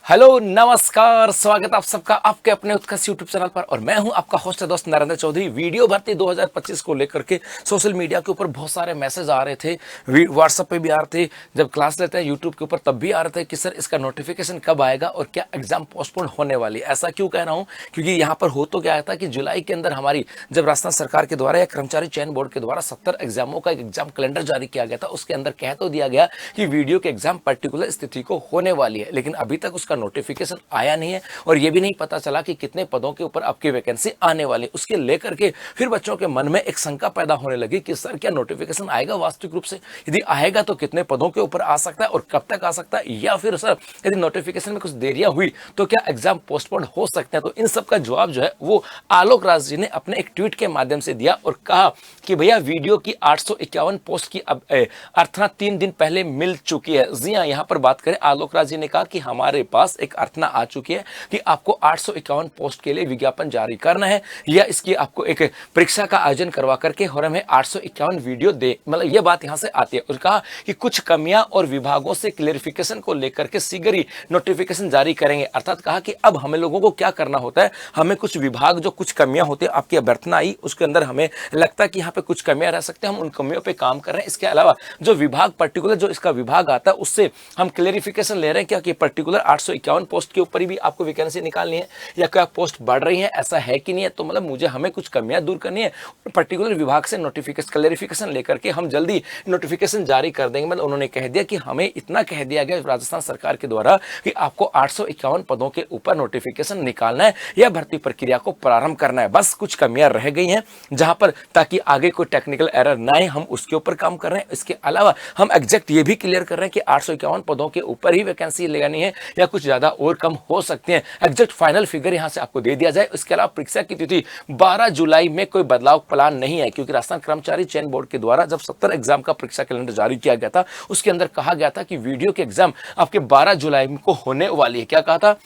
Hello नमस्कार, स्वागत आप सबका आपके अपने उत्कर्ष यूट्यूब चैनल पर। और मैं हूं आपका होस्ट दोस्त नरेंद्र चौधरी। वीडियो भर्ती 2025 को लेकर के सोशल मीडिया के ऊपर बहुत सारे मैसेज आ रहे थे, व्हाट्सएप पे भी आ रहे थे, जब क्लास लेते हैं यूट्यूब के ऊपर तब भी आ रहे थे कि सर इसका नोटिफिकेशन कब आएगा और क्या एग्जाम पोस्टपोन होने वाली है। ऐसा क्यों कह रहा हूँ, क्योंकि यहाँ पर हो तो क्या आया था कि जुलाई के अंदर हमारी जब राजस्थान सरकार के द्वारा या कर्मचारी चयन बोर्ड के द्वारा 70 एग्जामों का एक एग्जाम कैलेंडर जारी किया गया था। उसके अंदर कह तो दिया गया कि वीडियो के एग्जाम पर्टिकुलर स्थिति को होने वाली है, लेकिन अभी तक उसका नोटिफिकेशन आया नहीं है और यह भी नहीं पता चला कि कितने पदों के ऊपर आपकी वैकेंसी आने वाली। उसके लेकर के फिर बच्चों के मन में एक शंका पैदा होने लगी कि सर क्या नोटिफिकेशन आएगा वास्तविक रूप से, यदि आएगा तो कितने पदों के ऊपर आ सकता है और कब तक आ सकता है, या फिर सर यदि नोटिफिकेशन में कुछ देरियां हुई तो क्या एग्जाम पोस्टपोन हो सकते हैं। तो इन सब का जवाब जो है वो आलोक राज जी ने अपने एक ट्वीट के माध्यम से दिया और कहा कि भैया वीडियो की 851 पोस्ट की अर्थना 3 दिन पहले मिल चुकी है। जी हाँ, यहां पर बात करें, आलोक राज जी ने कहा कि हमारे पास एक अर्थना आ चुकी है कि आपको 851 पोस्ट के लिए विज्ञापन जारी करना है या इसकी आपको एक परीक्षा का आयोजन करवा करके और हमें 851 वीडियो दे। मतलब यह बात यहां से आती है। और कहा कि कुछ कमियां और विभागों से क्लेरिफिकेशन को लेकर के शीघ्र ही नोटिफिकेशन जारी करेंगे। अर्थात कहा कि अब हमें लोगों को क्या करना होता है, हमें कुछ विभाग जो कुछ कमियां होती है, आपकी अभ्यर्थना आई उसके अंदर हमें लगता है कि यहाँ पे कुछ कमियां रह सकते हैं, हम उन कमियों पे काम कर रहे हैं। इसके अलावा जो विभाग पर्टिकुलर जो इसका विभाग आता है उससे हम क्लेरिफिकेशन ले रहे हैं क्या कि पर्टिकुलर 851 पोस्ट के ऊपर ही भी आपको वैकेंसी निकालनी है या क्या पोस्ट बढ़ रही है, ऐसा है कि नहीं है। तो मतलब मुझे हमें कुछ कमियां दूर करनी है, पर्टिकुलर विभाग से नोटिफिकेशन क्लेरिफिकेशन लेकर के हम जल्दी नोटिफिकेशन जारी कर देंगे। मतलब उन्होंने कह दिया कि हमें इतना कह दिया गया राजस्थान सरकार के द्वारा कि आपको 851 पदों के ऊपर नोटिफिकेशन निकालना है या भर्ती प्रक्रिया को प्रारंभ करना है। बस कुछ कमियां रह गई हैं जहां पर ताकि आगे कोई टेक्निकल एरर ना आए, हम उसके ऊपर काम कर रहे हैं। इसके अलावा हम एग्जैक्ट ये भी क्लियर कर रहे हैं कि 851 पदों के ऊपर ही वैकेंसी लगानी है या कुछ ज्यादा और कम हो सकती है। एग्जैक्ट फाइनल फिगर यहां से आपको दे दिया जाए। इसके अलावा परीक्षा की तिथि 12 जुलाई में कोई बदलाव प्लान नहीं है, क्योंकि राजस्थान कर्मचारी चयन बोर्ड के द्वारा जब 70 एग्जाम का परीक्षा कैलेंडर जारी किया गया था उसके अंदर कहा गया था कि वीडियो के एग्जाम आपके 12 जुलाई को होने वाली है। क्या कहा था?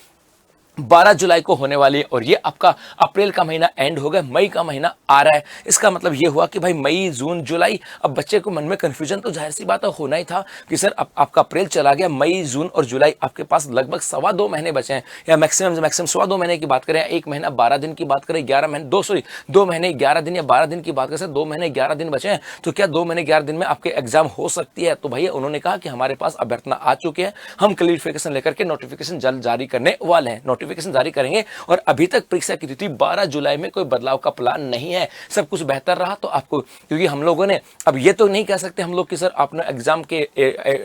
12 जुलाई को होने वाली है। और ये आपका अप्रैल का महीना एंड हो गया, मई का महीना आ रहा है। इसका मतलब ये हुआ कि भाई मई जून जुलाई, अब बच्चे को मन में कंफ्यूजन तो जाहिर सी बात है होना ही था कि सर अब आपका अप्रैल चला गया, मई जून और जुलाई आपके पास लगभग 2.25 महीने बचे हैं, या मैक्सिमम 2.25 महीने की बात करें, 1 महीना 12 दिन की बात करें, 2 महीने 11 दिन या 12 दिन की बात करें, 2 महीने 11 दिन बचे हैं। तो क्या 2 महीने 11 दिन में आपके एग्जाम हो सकती है? तो भैया उन्होंने कहा कि हमारे पास अभ्यर्थना आ चुके हैं, हम क्लियरिफिकेशन लेकर के नोटिफिकेशन जल्द जारी करने वाले हैं, नोटिफिकेशन जारी करेंगे। और अभी तक परीक्षा की तिथि 12 जुलाई में कोई बदलाव का प्लान नहीं है। सब कुछ बेहतर रहा तो आपको, क्योंकि हम लोगों ने अब ये तो नहीं कह सकते हम लोग कि सर आपने एग्जाम के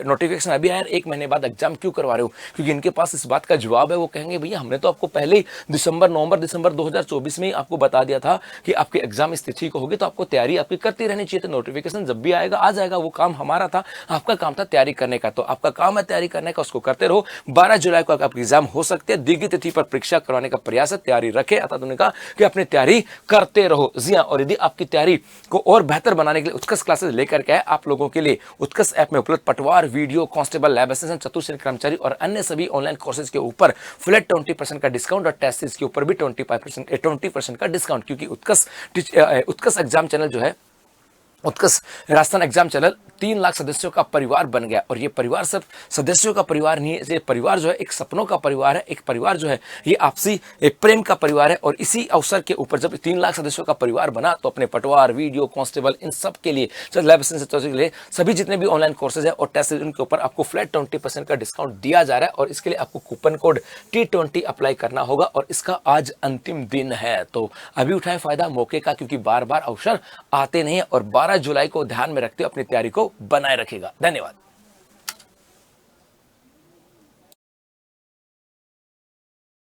नोटिफिकेशन अभी आया, 1 महीने बाद एग्जाम क्यों करवा रहे हो, क्योंकि इनके पास इस बात का जवाब है। वो कहेंगे भैया हमने तो आपको पहले ही नवंबर दिसंबर 2024 में ही आपको बता दिया था कि आपके एग्जाम इस तिथि को होगी, तो आपको तैयारी आपकी करती रहनी चाहिए। तो नोटिफिकेशन जब भी आएगा आ जाएगा, वो काम हमारा था, आपका काम था तैयारी करने का। तो आपका काम है तैयारी करने का, उसको करते रहो। 12 जुलाई को आपका एग्जाम हो सकते हैं, दीर्घ तिथि पर परीक्षा करवाने का प्रयास है, तैयारी रखे। अर्थात उन्होंने कहा कि अपनी तैयारी करते रहो। जी हां, और यदि आपकी तैयारी को और बेहतर बनाने के लिए उत्कर्ष क्लासेस लेकर के आप लोगों के लिए उत्कर्ष ऐप में उपलब्ध पटवार, वीडियो, कांस्टेबल, लैब असिस्टेंट, चतुर्श्रेणी कर्मचारी और अन्य सभी ऑनलाइन कोर्सेज के ऊपर फ्लैट 20% का डिस्काउंट और टेस्ट सीरीज के ऊपर भी 20% का डिस्काउंट, क्योंकि उत्कर्ष एग्जाम चैनल जो है, उत्कर्ष राजस्थान एग्जाम चैनल 3 लाख सदस्यों का परिवार बन गया। और ये परिवार सिर्फ सदस्यों का परिवार नहीं है, ये परिवार जो है एक सपनों का परिवार है, एक परिवार जो है ये आपसी एक प्रेम का परिवार है। और इसी अवसर के ऊपर जब 3 लाख सदस्यों का परिवार बना तो अपने पटवार, वीडियो, कांस्टेबल, इन सब के लिए, लैब असिस्टेंट के लिए सभी जितने भी ऑनलाइन कोर्सेज है और टेस्ट उनके ऊपर आपको फ्लैट 20% का डिस्काउंट दिया जा रहा है। और इसके लिए आपको कूपन कोड T20 अप्लाई करना होगा और इसका आज अंतिम दिन है। तो अभी उठाएं फायदा मौके का, क्योंकि बार बार अवसर आते नहीं है। और 12 जुलाई को ध्यान में रखते हुए अपनी तैयारी को बनाए रखेगा। धन्यवाद।